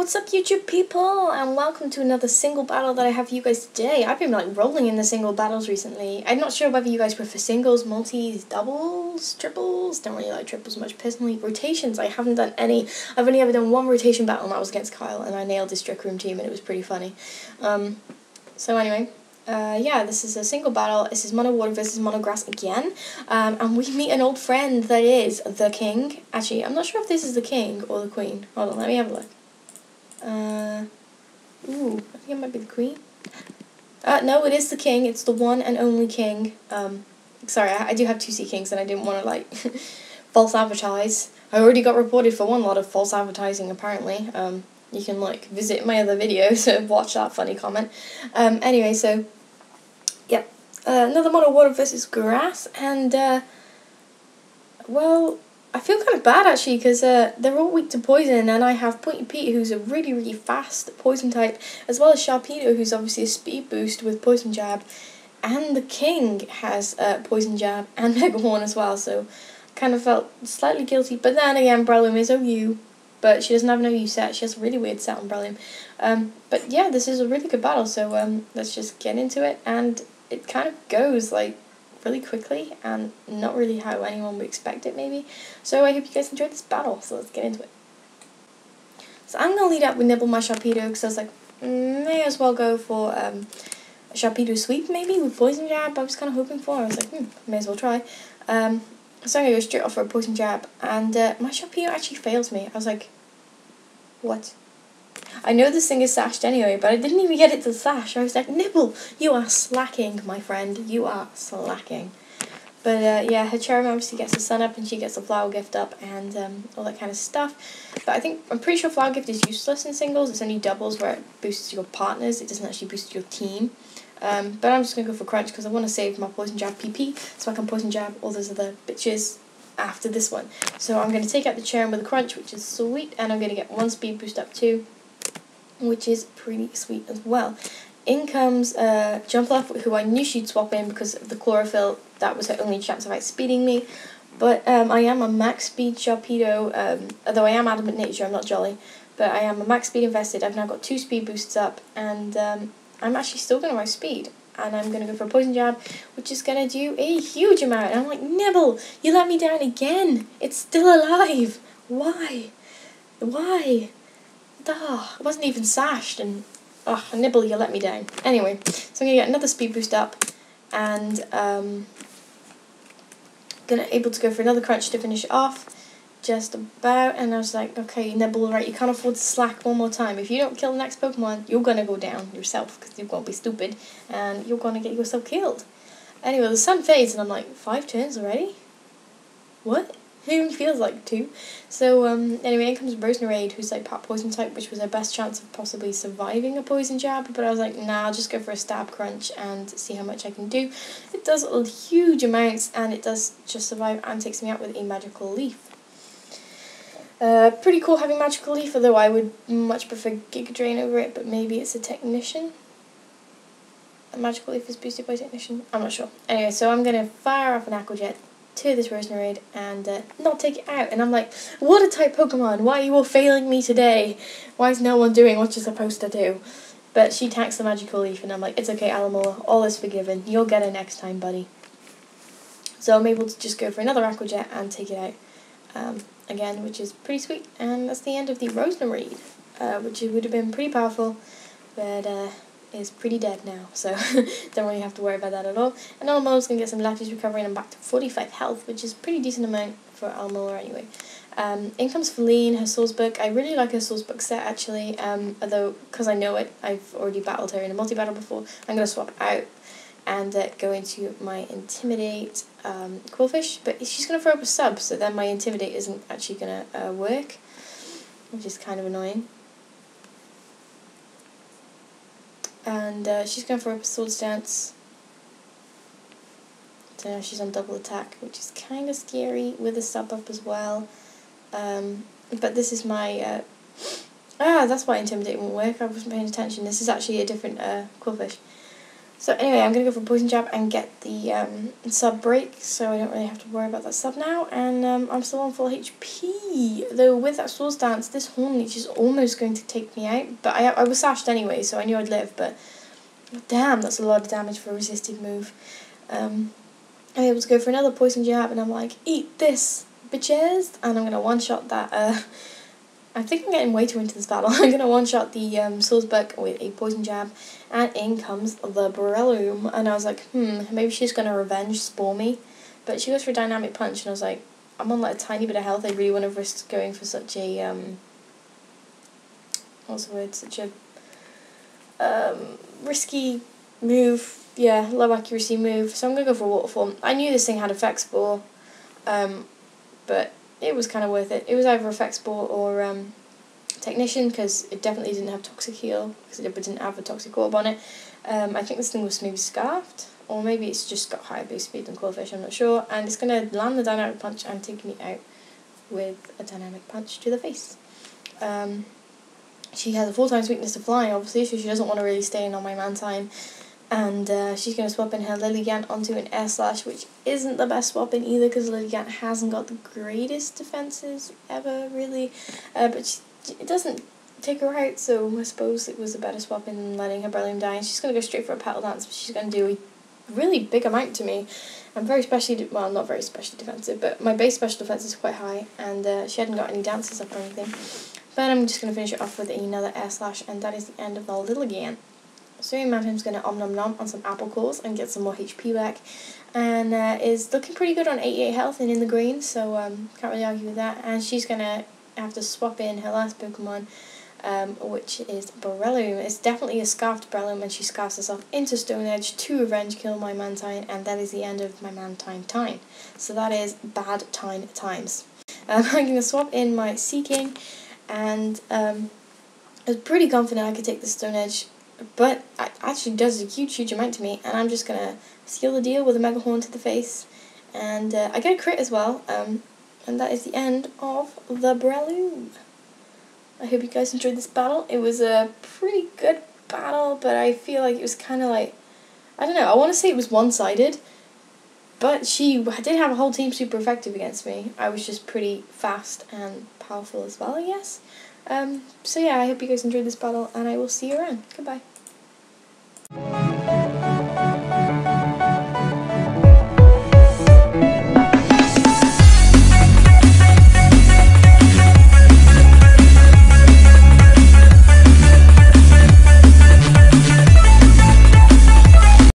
What's up, YouTube people, and welcome to another single battle that I have for you guys today. I've been like rolling in the single battles recently. I'm not sure whether you guys prefer singles, multis, doubles, triples. Don't really like triples much personally. Rotations, I haven't done any. I've only ever done one rotation battle, and that was against Kyle, and I nailed his trick room team, and it was pretty funny. So anyway, yeah, this is a single battle. This is mono water versus mono grass again, and we meet an old friend that is the king. Actually, I'm not sure if this is the king or the queen. Hold on, let me have a look. Ooh, I think it might be the queen. No, it is the king. It's the one and only king. Sorry, I do have two sea kings, and I didn't want to, like, false advertise. I already got reported for one lot of false advertising, apparently. You can, like, visit my other videos to watch that funny comment. Anyway, so, yeah. Another mono water versus grass, and, well, I feel kind of bad actually because they're all weak to poison, and I have Pointy Pete, who's a really, really fast poison type, as well as Sharpedo, who's obviously a speed boost with poison jab, and the king has poison jab and Mega Horn as well, so kind of felt slightly guilty. But then again, Breloom is OU, but she doesn't have an OU set. She has a really weird set on Breloom. But yeah, this is a really good battle, so let's just get into it, and it kind of goes like really quickly and not really how anyone would expect it maybe. So I hope you guys enjoyed this battle, so let's get into it. So I'm going to lead up with Nibble my Sharpedo because I was like, may as well go for a Sharpedo sweep maybe with Poison Jab. I was kind of hoping for. I was like, may as well try. So I'm going to go straight off for a Poison Jab, and my Sharpedo actually fails me. I was like, what? I know this thing is sashed anyway, but I didn't even get it to sash. I was like, Nibble, you are slacking, my friend. You are slacking. But yeah, her Cherry obviously gets the sun up, and she gets the flower gift up, and all that kind of stuff. But I'm pretty sure flower gift is useless in singles. It's only doubles where it boosts your partners. It doesn't actually boost your team. But I'm just going to go for crunch because I want to save my poison jab PP so I can poison jab all those other bitches after this one. So I'm going to take out the Cherry with a crunch, which is sweet, and I'm going to get one speed boost up too, which is pretty sweet as well. In comes Jumpluff, who I knew she'd swap in because of the chlorophyll. That was her only chance of outspeeding me. But I am a max speed Sharpedo, although I am adamant nature, I'm not jolly. But I am a max speed invested. I've now got 2 speed boosts up, and I'm actually still going to outspeed. And I'm going to go for a poison jab, which is going to do a huge amount. And I'm like, Nibble, you let me down again. It's still alive. Why? Why? It wasn't even sashed, and Nibble, you let me down. Anyway, so I'm going to get another speed boost up, and able to go for another crunch to finish it off, just about, and I was like, okay, Nibble, right, you can't afford to slack one more time. If you don't kill the next Pokemon, you're going to go down yourself, because you won't be stupid, and you're going to get yourself killed. Anyway, the sun fades, and I'm like, 5 turns already? What? It even feels like 2. So, anyway, in comes Roserade, who's like part poison type, which was her best chance of possibly surviving a poison jab, but I was like, nah, I'll just go for a stab crunch and see how much I can do. It does huge amounts, and it does just survive and takes me out with a magical leaf. Pretty cool having magical leaf, although I would much prefer Giga Drain over it, but maybe it's a technician. A magical leaf is boosted by technician? I'm not sure. Anyway, so I'm going to fire off an Aqua Jet to this Roserade and not take it out, and I'm like, what a type Pokemon, why are you all failing me today? Why is no one doing what you're supposed to do? But she attacks the magical leaf, and I'm like, it's okay, Alamola, all is forgiven, you'll get it next time, buddy. So I'm able to just go for another Aqua Jet and take it out again, which is pretty sweet, and that's the end of the Roserade, which would have been pretty powerful, but is pretty dead now, so don't really have to worry about that at all. And Almola's going to get some Lactose recovery, and I'm back to 45 health, which is a pretty decent amount for Almola anyway. In comes Feline, her Source Book. I really like her Source Book set actually, although, because I know it, I've already battled her in a multi-battle before, I'm going to swap out and go into my Intimidate Quillfish, but she's going to throw up a sub, so then my Intimidate isn't actually going to work, which is kind of annoying. And she's going for a Swords Dance. So now she's on double attack, which is kind of scary with a sub up as well. But this is my... that's why Intimidate won't work. I wasn't paying attention. This is actually a different Quillfish. So anyway, I'm going to go for Poison Jab and get the sub break, so I don't really have to worry about that sub now, and I'm still on full HP, though with that Swords Dance, this Horn Leech is almost going to take me out, but I was sashed anyway, so I knew I'd live, but damn, that's a lot of damage for a resisted move. I'm able to go for another Poison Jab, and I'm like, eat this, bitches, and I'm going to one-shot that, I think I'm getting way too into this battle. I'm going to one-shot the Swordsbuck with a Poison Jab, and in comes the Breloom, and I was like, maybe she's going to revenge spore me, but she goes for a Dynamic Punch, and I was like, I'm on like a tiny bit of health, I really want to risk going for such a, what's the word, such a, risky move, yeah, low accuracy move, so I'm going to go for Waterfall. I knew this thing had Effect Spore, but it was kind of worth it. It was either Effect Spore or Technician, because it definitely didn't have Toxic Heal, because it didn't have a Toxic Orb on it. I think this thing was maybe Scarfed, or maybe it's just got higher boost speed than Quillfish, I'm not sure, and it's going to land the Dynamic Punch and take me out with a Dynamic Punch to the face. She has a 4x weakness to flying, obviously, so she doesn't want to really stay in on my Mantine. And she's going to swap in her Lilligant onto an Air Slash, which isn't the best swap in either, because Lilligant hasn't got the greatest defenses ever, really. But it doesn't take her out, so I suppose it was a better swap in than letting her Breloom die. And she's going to go straight for a Petal Dance, but she's going to do a really big amount to me. I'm very specially, well, not very specially defensive, but my base special defense is quite high, and she hadn't got any dances up or anything. But I'm just going to finish it off with another Air Slash, and that is the end of the Lilligant. So Mantime's going to Om Nom Nom on some apple cores and get some more HP back, and is looking pretty good on 88 health and in the green, so can't really argue with that. And she's going to have to swap in her last Pokemon, which is Breloom. It's definitely a Scarfed Breloom, and she scarfs herself into Stone Edge to revenge kill my Mantine, and that is the end of my Mantine time. So that is bad time times. I'm going to swap in my Seaking, and I was pretty confident I could take the Stone Edge, but it actually does a huge amount to me, and I'm just going to seal the deal with a Mega Horn to the face, and I get a crit as well, and that is the end of the Breloom. I hope you guys enjoyed this battle. It was a pretty good battle, but I feel like it was kind of like, I don't know, I want to say it was one-sided, but she did have a whole team super effective against me. I was just pretty fast and powerful as well, I guess. So yeah, I hope you guys enjoyed this battle, and I will see you around. Goodbye.